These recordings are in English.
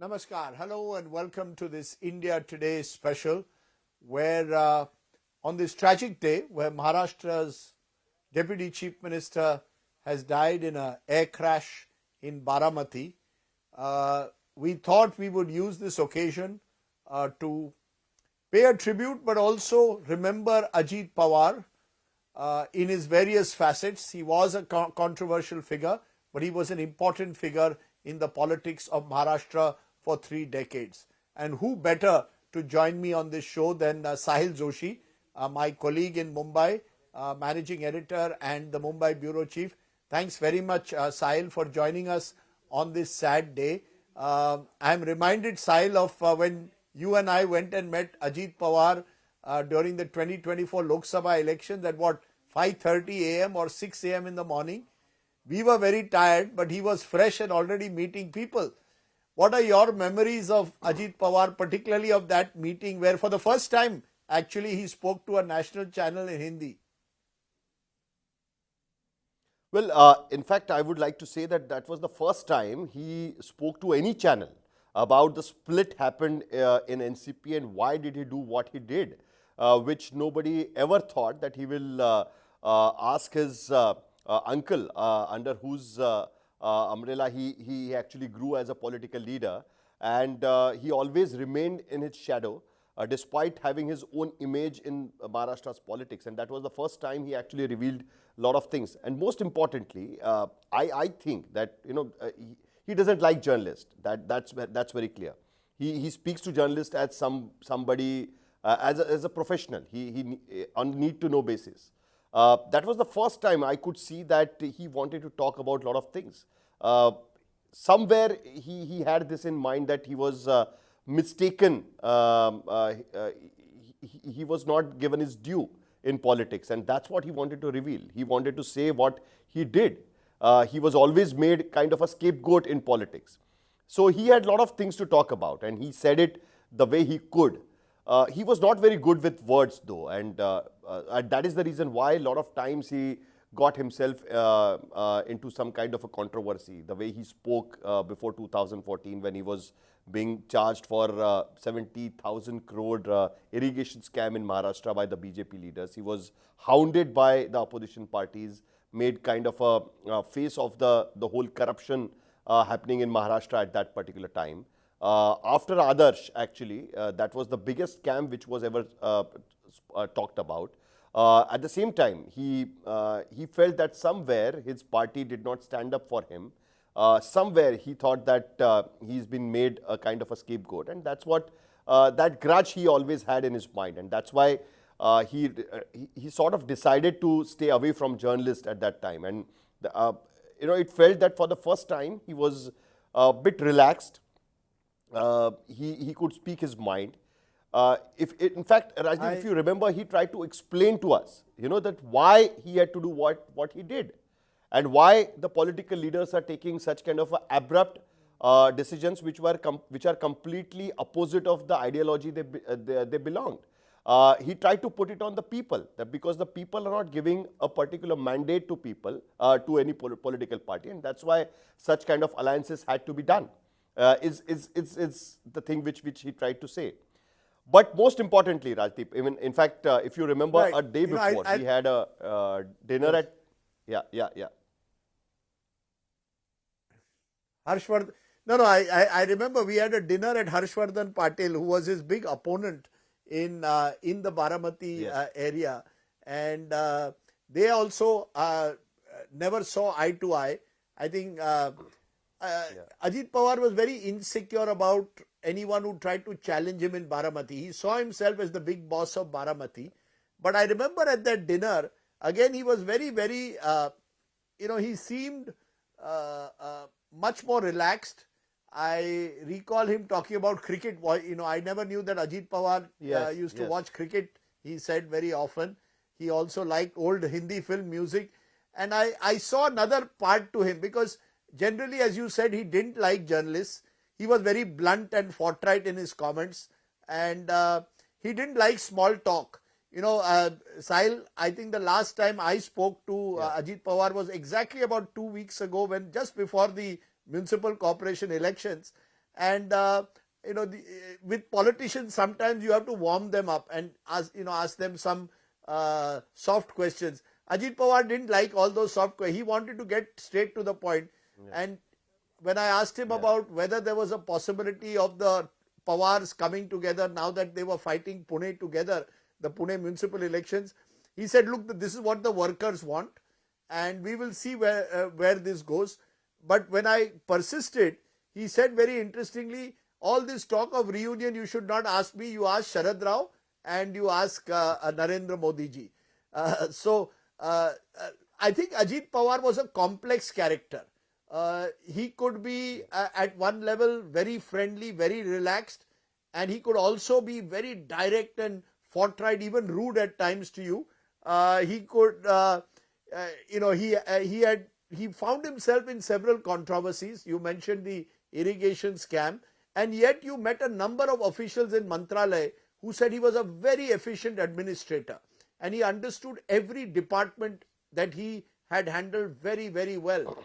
Namaskar. Hello and welcome to this India Today special where on this tragic day where Maharashtra's Deputy Chief Minister has died in an air crash in Baramati, we thought we would use this occasion to pay a tribute but also remember Ajit Pawar in his various facets. He was a controversial figure, but he was an important figure in the politics of Maharashtra for 3 decades. And who better to join me on this show than Sahil Joshi, my colleague in Mumbai, managing editor and the Mumbai bureau chief. Thanks very much, Sahil, for joining us on this sad day. I'm reminded, Sahil, of when you and I went and met Ajit Pawar during the 2024 Lok Sabha elections at 5:30 a.m. or 6 a.m. in the morning. We were very tired, but he was fresh and already meeting people. What are your memories of Ajit Pawar, particularly of that meeting where for the first time actually he spoke to a national channel in Hindi? Well, in fact, I would like to say that that was the first time he spoke to any channel about the split happened in NCP and why did he do what he did, which nobody ever thought that he will ask his uncle under whose umbrella he actually grew as a political leader, and he always remained in his shadow despite having his own image in Maharashtra's politics, and that was the first time he actually revealed a lot of things. And most importantly, I think that he doesn't like journalists. That's very clear. He speaks to journalists as somebody as a professional. He on need to know basis. That was the first time I could see that he wanted to talk about a lot of things. Somewhere he had this in mind that he was mistaken. He was not given his due in politics, and that's what he wanted to reveal. He wanted to say what he did. He was always made kind of a scapegoat in politics. So he had a lot of things to talk about, and he said it the way he could. He was not very good with words though, and that is the reason why a lot of times he got himself into some kind of a controversy. The way he spoke before 2014 when he was being charged for 70,000 crore irrigation scam in Maharashtra by the BJP leaders. He was hounded by the opposition parties, made kind of a face of the whole corruption happening in Maharashtra at that particular time. After Adarsh, actually, that was the biggest scam which was ever talked about. At the same time, he felt that somewhere his party did not stand up for him. Somewhere he thought that he's been made a kind of a scapegoat, and that's what that grudge he always had in his mind, and that's why he sort of decided to stay away from journalists at that time. And it felt that for the first time he was a bit relaxed. He could speak his mind. In fact, Rajdeep, if you remember, he tried to explain to us, that why he had to do what he did, and why the political leaders are taking such kind of abrupt decisions which are completely opposite of the ideology they belonged. He tried to put it on the people, that because the people are not giving a particular mandate to people, to any political party, and that's why such kind of alliances had to be done. Is the thing which he tried to say. But most importantly, Rajdeep, in fact, if you remember, right, a day before, we had a dinner at... Yeah. Harshvardhan. No, I remember we had a dinner at Harshvardhan Patel, who was his big opponent in the Baramati area. And they also never saw eye to eye. I think... Ajit Pawar was very insecure about anyone who tried to challenge him in Baramati. He saw himself as the big boss of Baramati. But I remember at that dinner, again, he was very, very, he seemed much more relaxed. I recall him talking about cricket. I never knew that Ajit Pawar used to watch cricket, he said very often. He also liked old Hindi film music. And I saw another part to him because generally, as you said, he didn't like journalists. He was very blunt and forthright in his comments, and he didn't like small talk. Sahil, I think the last time I spoke to Ajit Pawar was exactly about 2 weeks ago, when just before the municipal corporation elections, And with politicians, sometimes you have to warm them up and ask them some soft questions. Ajit Pawar didn't like all those soft questions. He wanted to get straight to the point. And when I asked him about whether there was a possibility of the Pawars coming together now that they were fighting Pune together, the Pune municipal elections, he said, look, this is what the workers want and we will see where this goes. But when I persisted, he said very interestingly, all this talk of reunion, you should not ask me, you ask Sharad Rao and you ask Narendra Modi ji. I think Ajit Pawar was a complex character. He could be at one level very friendly, very relaxed, and he could also be very direct and forthright, even rude at times to you. He could, he found himself in several controversies. You mentioned the irrigation scam, and yet you met a number of officials in Mantralaya who said he was a very efficient administrator and he understood every department that he had handled very, very well.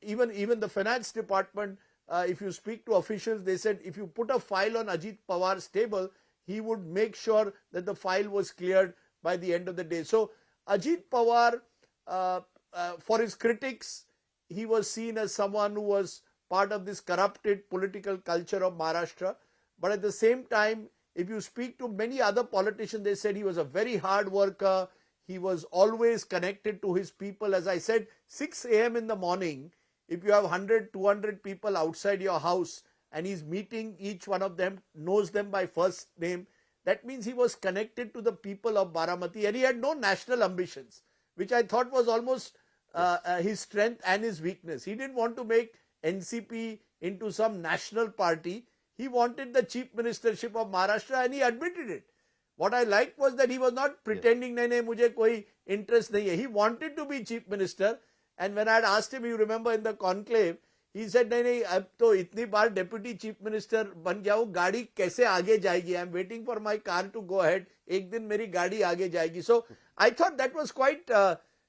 Even the finance department, if you speak to officials, they said if you put a file on Ajit Pawar's table, he would make sure that the file was cleared by the end of the day. So Ajit Pawar, for his critics, he was seen as someone who was part of this corrupted political culture of Maharashtra. But at the same time, if you speak to many other politicians, they said he was a very hard worker. He was always connected to his people. As I said, 6 a.m. in the morning, if you have 100, 200 people outside your house and he's meeting each one of them, knows them by first name, that means he was connected to the people of Baramati and he had no national ambitions, which I thought was almost his strength and his weakness. He didn't want to make NCP into some national party. He wanted the chief ministership of Maharashtra and he admitted it. What I liked was that he was not pretending, nahi, mujhe koi interest nahi hai. He wanted to be chief minister. And when I had asked him, you remember in the conclave, he said, nahi, ab to itni baar deputy chief minister ban gaya hu, gaadi kaise aage jayegi? I am waiting for my car to go ahead. Ek din meri gaadi aage jayegi. So I thought that was quite,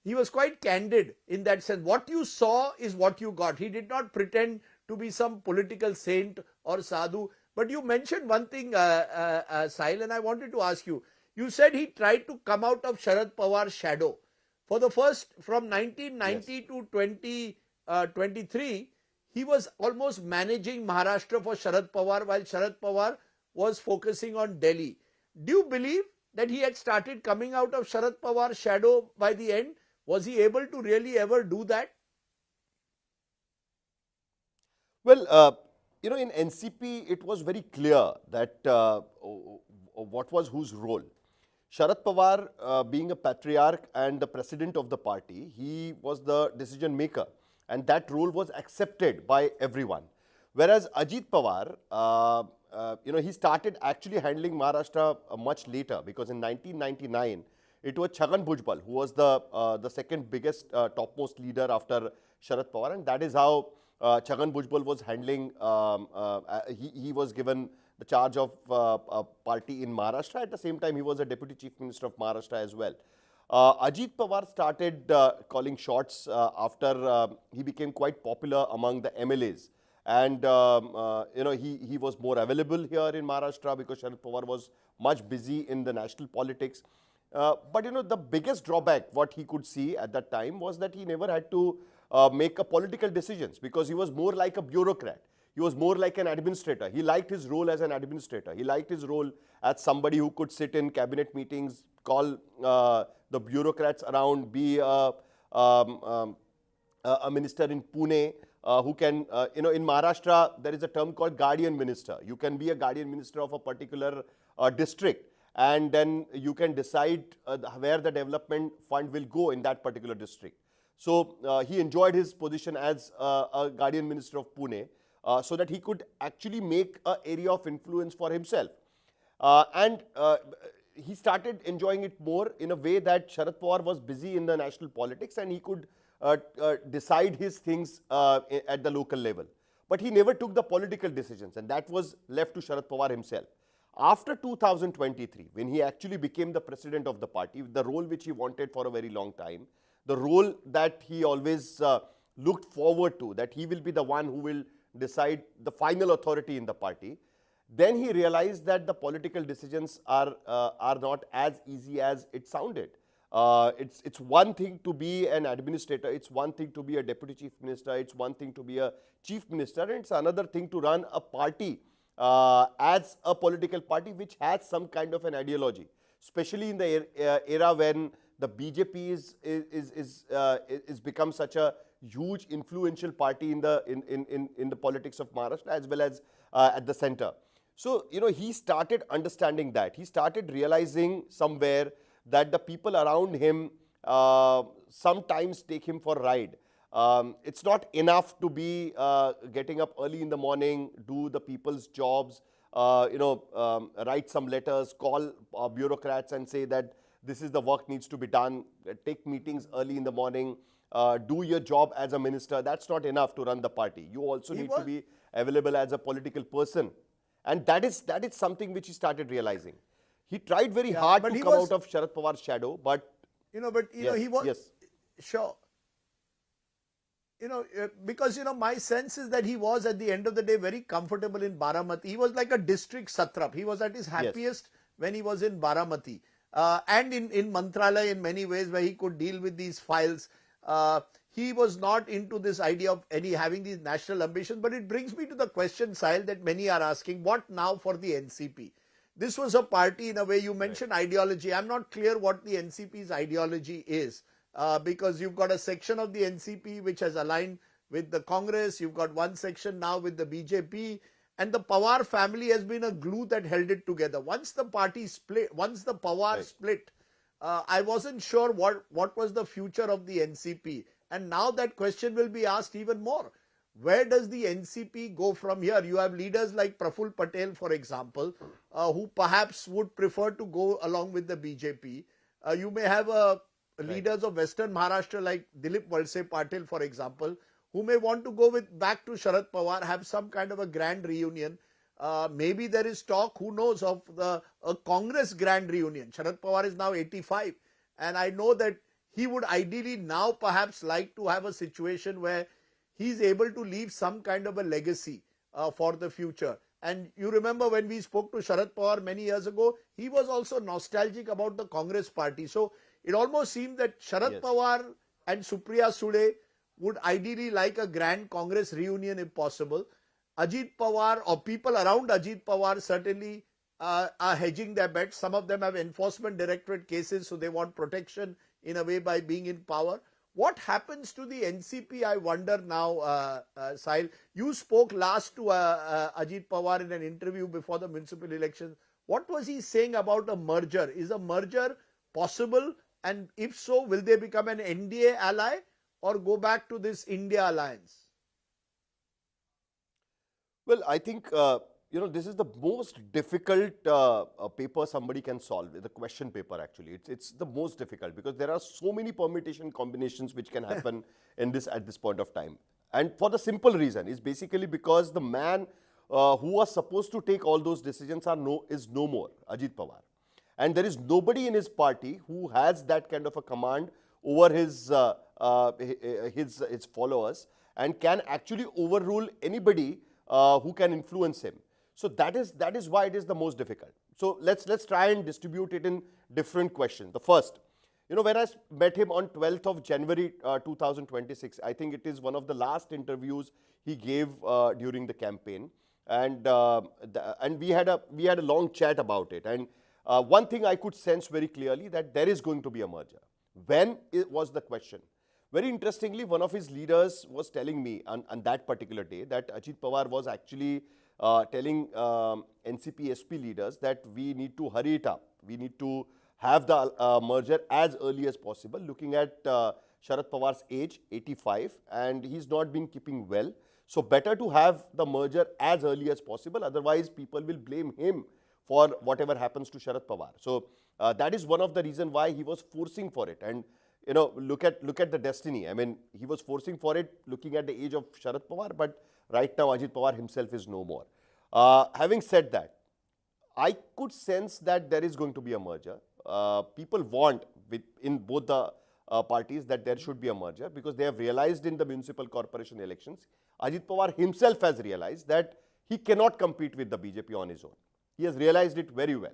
he was quite candid in that sense. What you saw is what you got. He did not pretend to be some political saint or sadhu. But you mentioned one thing, Sahil, and I wanted to ask you. You said he tried to come out of Sharad Pawar's shadow. For the first, from 1990 to 2023, he was almost managing Maharashtra for Sharad Pawar while Sharad Pawar was focusing on Delhi. Do you believe that he had started coming out of Sharad Pawar's shadow by the end? Was he able to really ever do that? Well, in NCP, it was very clear that what was whose role. Sharad Pawar, being a patriarch and the president of the party, he was the decision maker. And that role was accepted by everyone. Whereas Ajit Pawar, he started actually handling Maharashtra much later, because in 1999, it was Chhagan Bhujbal who was the second biggest topmost leader after Sharad Pawar, and that is how Chhagan Bhujbal was handling. He was given the charge of a party in Maharashtra. At the same time, he was a deputy chief minister of Maharashtra as well. Ajit Pawar started calling shots after he became quite popular among the MLAs. And, he was more available here in Maharashtra because Sharad Pawar was much busy in the national politics. But, the biggest drawback what he could see at that time was that he never had to make a political decisions, because he was more like a bureaucrat. He was more like an administrator. He liked his role as an administrator. He liked his role as somebody who could sit in cabinet meetings, call the bureaucrats around, be a minister in Pune, who can, in Maharashtra, there is a term called guardian minister. You can be a guardian minister of a particular district, and then you can decide where the development fund will go in that particular district. So he enjoyed his position as a guardian minister of Pune, so that he could actually make an area of influence for himself. He started enjoying it more in a way that Sharad Pawar was busy in the national politics and he could decide his things at the local level. But he never took the political decisions, and that was left to Sharad Pawar himself. After 2023, when he actually became the president of the party, the role which he wanted for a very long time, the role that he always looked forward to, that he will be the one who will decide the final authority in the party. Then he realized that the political decisions are not as easy as it sounded. It's one thing to be an administrator, it's one thing to be a deputy chief minister, it's one thing to be a chief minister, and it's another thing to run a party as a political party which has some kind of an ideology, especially in the era when the BJP is become such a huge influential party in the politics of Maharashtra as well as at the center. So, he started understanding that. He started realizing somewhere that the people around him sometimes take him for a ride. It's not enough to be getting up early in the morning, do the people's jobs, write some letters, call bureaucrats and say that this is the work needs to be done, take meetings early in the morning, do your job as a minister. That's not enough to run the party. You also need to be available as a political person. And that is something which he started realizing. He tried very hard to come out of Sharad Pawar's shadow, but... he was... Yes. Sure. Because, my sense is that he was, at the end of the day, very comfortable in Baramati. He was like a district satrap. He was at his happiest when he was in Baramati. And in Mantralaya in many ways, where he could deal with these files. He was not into this idea of having these national ambitions. But it brings me to the question, Sahil, that many are asking, what now for the NCP? This was a party, in a way, you mentioned ideology. I'm not clear what the NCP's ideology is, because you've got a section of the NCP which has aligned with the Congress. You've got one section now with the BJP. And the Pawar family has been a glue that held it together. Once the party split, once the Pawar split, I wasn't sure what was the future of the NCP. And now that question will be asked even more. Where does the NCP go from here? You have leaders like Praful Patel, for example, who perhaps would prefer to go along with the BJP. You may have leaders of Western Maharashtra like Dilip Valse Patil, for example, who may want to go back to Sharad Pawar, have some kind of a grand reunion. Maybe there is talk, who knows, of a Congress grand reunion. Sharad Pawar is now 85. And I know that he would ideally now perhaps like to have a situation where he's able to leave some kind of a legacy for the future. And you remember when we spoke to Sharad Pawar many years ago, he was also nostalgic about the Congress party. So it almost seemed that Sharad Pawar and Supriya Sule would ideally like a grand Congress reunion if possible. Ajit Pawar or people around Ajit Pawar certainly are hedging their bets. Some of them have enforcement directorate cases, so they want protection in a way by being in power. What happens to the NCP, I wonder now, Sahil? You spoke last to Ajit Pawar in an interview before the municipal elections. What was he saying about a merger? Is a merger possible? And if so, will they become an NDA ally or go back to this India alliance? Well, I think, this is the most difficult paper somebody can solve, the question paper actually. It's the most difficult because there are so many permutation combinations which can happen at this point of time. And for the simple reason is basically because the man who was supposed to take all those decisions is no more, Ajit Pawar. And there is nobody in his party who has that kind of a command over his followers and can actually overrule anybody who can influence him. So that is why it is the most difficult. So let's try and distribute it in different questions. The first, when I met him on 12th of January 2026, I think it is one of the last interviews he gave during the campaign, and we had a long chat about it. And one thing I could sense very clearly that there is going to be a merger. When was the question? Very interestingly, one of his leaders was telling me on that particular day that Ajit Pawar was actually telling NCP SP leaders that we need to hurry it up. We need to have the merger as early as possible, looking at Sharad Pawar's age, 85, and he's not been keeping well. So better to have the merger as early as possible, otherwise people will blame him for whatever happens to Sharad Pawar. So that is one of the reasons why he was forcing for it. And look at the destiny. I mean, he was forcing for it looking at the age of Sharad Pawar, but right now Ajit Pawar himself is no more. Having said that, I could sense that there is going to be a merger. People want in both the parties that there should be a merger because they have realized in the municipal corporation elections, Ajit Pawar himself has realized that he cannot compete with the BJP on his own. He has realized it very well.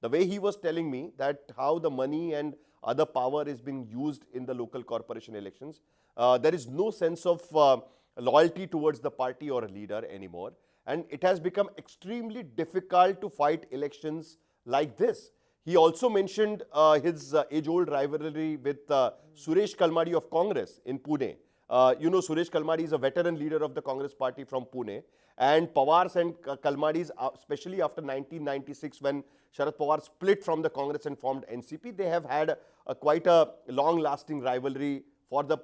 The way he was telling me that how the money and other power is being used in the local corporation elections, there is no sense of loyalty towards the party or a leader anymore. And it has become extremely difficult to fight elections like this. He also mentioned his age-old rivalry with Suresh Kalmadi of Congress in Pune. You know, Suresh Kalmadi is a veteran leader of the Congress party from Pune. And Pawar's and Kalmadi's, especially after 1996 when Sharad Pawar split from the Congress and formed NCP, they have had quite a long-lasting rivalry for the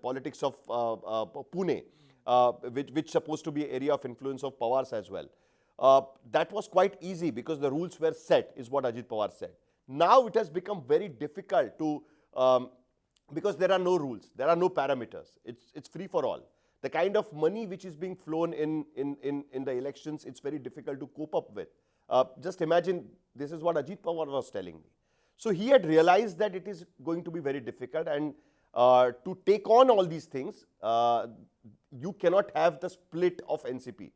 politics of Pune, which is supposed to be an area of influence of Pawar's as well. That was quite easy because the rules were set, is what Ajit Pawar said. Now it has become very difficult to, because there are no rules, there are no parameters. It's free for all. The kind of money which is being flown in the elections, it's very difficult to cope up with. Just imagine, this is what Ajit Pawar was telling me. So he had realized that it is going to be very difficult, and to take on all these things, you cannot have the split of NCP.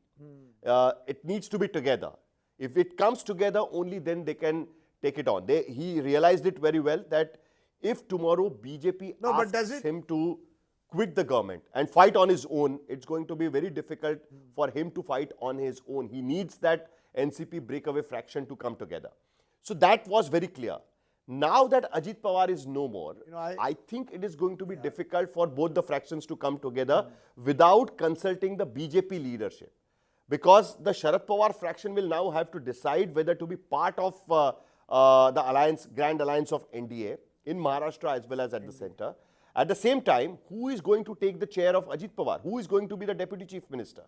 It needs to be together. If it comes together, only then they can take it on. He realized it very well that if tomorrow BJP asks him to quit the government and fight on his own, it's going to be very difficult for him to fight on his own. He needs that NCP breakaway fraction to come together. So that was very clear. Now that Ajit Pawar is no more, I think it is going to be difficult for both the fractions to come together without consulting the BJP leadership. Because the Sharad Pawar fraction will now have to decide whether to be part of the alliance, grand alliance of NDA in Maharashtra as well as at the center. At the same time, who is going to take the chair of Ajit Pawar? Who is going to be the deputy chief minister?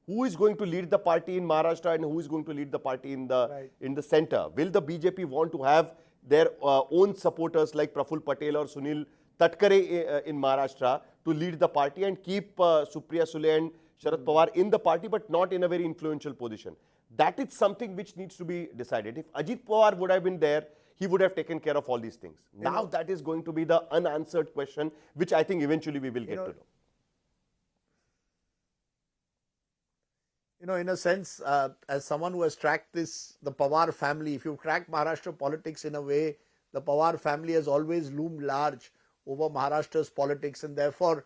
Who is going to lead the party in Maharashtra and who is going to lead the party in the center? Will the BJP want to have their own supporters like Praful Patel or Sunil Tatkare in Maharashtra to lead the party and keep Supriya Sule and Sharad Pawar in the party, but not in a very influential position? That is something which needs to be decided. If Ajit Pawar would have been there, he would have taken care of all these things. Now that is going to be the unanswered question, which I think eventually we will get to know. You know, in a sense, as someone who has tracked the Pawar family, if you track Maharashtra politics in a way, the Pawar family has always loomed large over Maharashtra's politics, and therefore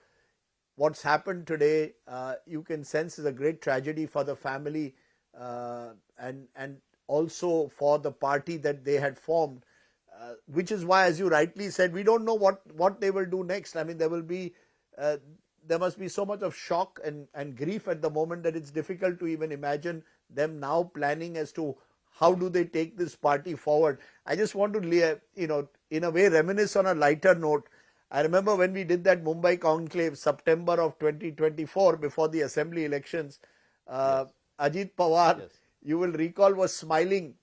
what's happened today, you can sense is a great tragedy for the family and also for the party that they had formed, which is why, as you rightly said, we don't know what they will do next. I mean, there must be so much of shock and grief at the moment that it's difficult to even imagine them now planning as to how do they take this party forward. I just want to, in a way, reminisce on a lighter note. I remember when we did that Mumbai conclave, September of 2024, before the assembly elections, Ajit Pawar, you will recall, was smiling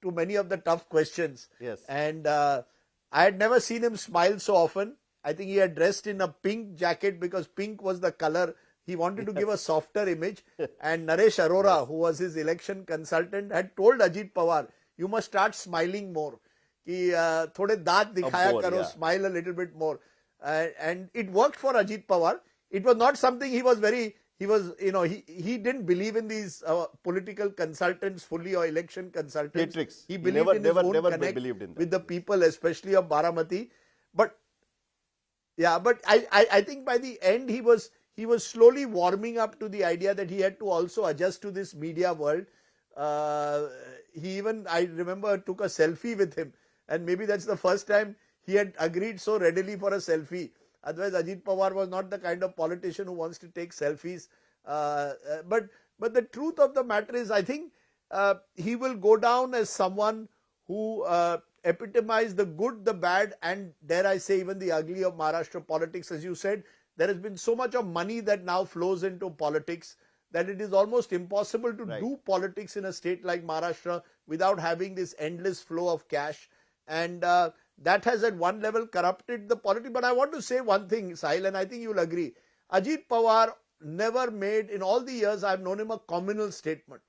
to many of the tough questions. And I had never seen him smile so often. I think he had dressed in a pink jacket because pink was the color. He wanted to give a softer image. And Naresh Arora, who was his election consultant, had told Ajit Pawar, you must start smiling more. Ki thode daat dikhaya karo, smile a little bit more. And it worked for Ajit Pawar. It was not something he didn't believe in these political consultants fully or election consultants. Matrix. He believed in his own connect with the people, especially of Baramati. But I think by the end he was slowly warming up to the idea that he had to also adjust to this media world. He even, I remember, took a selfie with him, and maybe that's the first time he had agreed so readily for a selfie. Otherwise, Ajit Pawar was not the kind of politician who wants to take selfies. But the truth of the matter is, I think he will go down as someone who epitomized the good, the bad, and dare I say even the ugly of Maharashtra politics. As you said, there has been so much of money that now flows into politics that it is almost impossible to do politics in a state like Maharashtra without having this endless flow of cash. And that has at one level corrupted the politics. But I want to say one thing, Sahil, and I think you'll agree. Ajit Pawar never made, in all the years I've known him, a communal statement.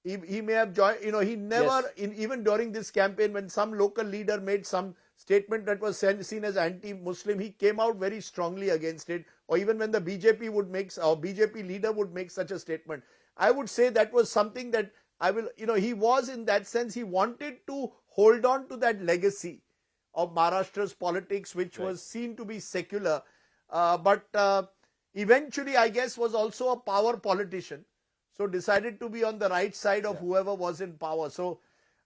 He may have joined, he never, even during this campaign, when some local leader made some statement that was seen as anti-Muslim, he came out very strongly against it, or even when the BJP would make, or BJP leader would make such a statement. I would say that was something that he was, in that sense, he wanted to hold on to that legacy of Maharashtra's politics, which was seen to be secular, but eventually, I guess, was also a power politician. So decided to be on the right side of whoever was in power. So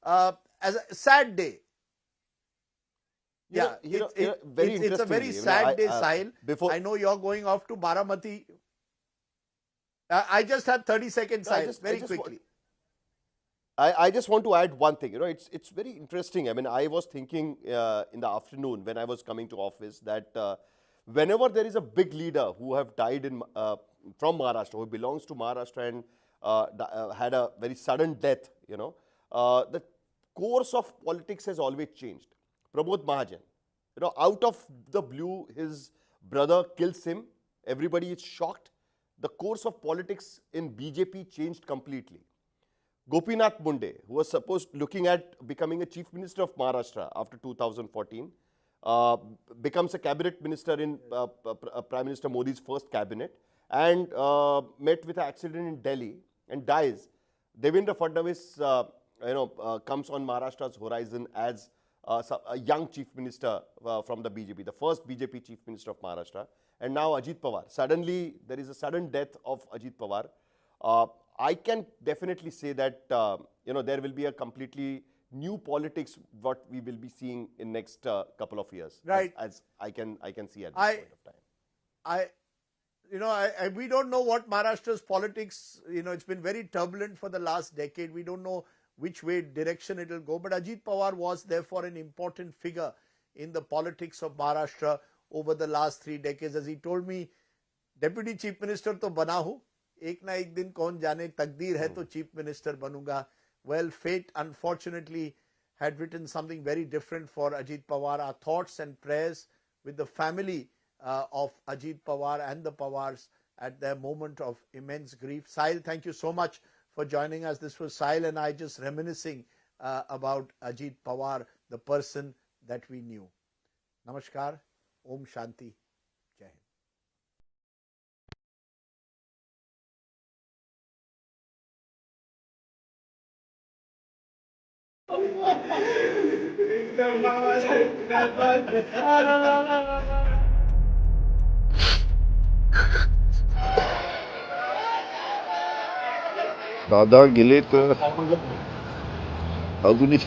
as a sad day. It's a very sad day, Sahil. I know you're going off to Baramati. I just have 30 seconds, Sahil, very quickly. I just want to add one thing. It's very interesting. I mean, I was thinking in the afternoon when I was coming to office that whenever there is a big leader who have died from Maharashtra, who belongs to Maharashtra and had a very sudden death, the course of politics has always changed. Pramod Mahajan, out of the blue, his brother kills him. Everybody is shocked. The course of politics in BJP changed completely. Gopinath Munde, who was looking at becoming a chief minister of Maharashtra after 2014, becomes a cabinet minister in Prime Minister Modi's first cabinet, and met with an accident in Delhi and dies. Devendra Fadnavis, comes on Maharashtra's horizon as a young chief minister from the BJP, the first BJP chief minister of Maharashtra. And now Ajit Pawar. Suddenly, there is a sudden death of Ajit Pawar. I can definitely say that there will be a completely new politics what we will be seeing in next couple of years. Right. As I can see at this point of time. We don't know what Maharashtra's politics, it's been very turbulent for the last decade. We don't know which way direction it will go. But Ajit Pawar was therefore an important figure in the politics of Maharashtra over the last 3 decades. As he told me, Deputy Chief Minister to bana hu, ek na ek din kaun jane, takdeer hai to Chief Minister banunga. Well, fate unfortunately had written something very different for Ajit Pawar. Our thoughts and prayers with the family of Ajit Pawar and the Pawars at their moment of immense grief. Sahil, thank you so much for joining us. This was Sahil and I just reminiscing about Ajit Pawar, the person that we knew. Namaskar. Om Shanti. Jai Hind. दादा गेले तर अजूनही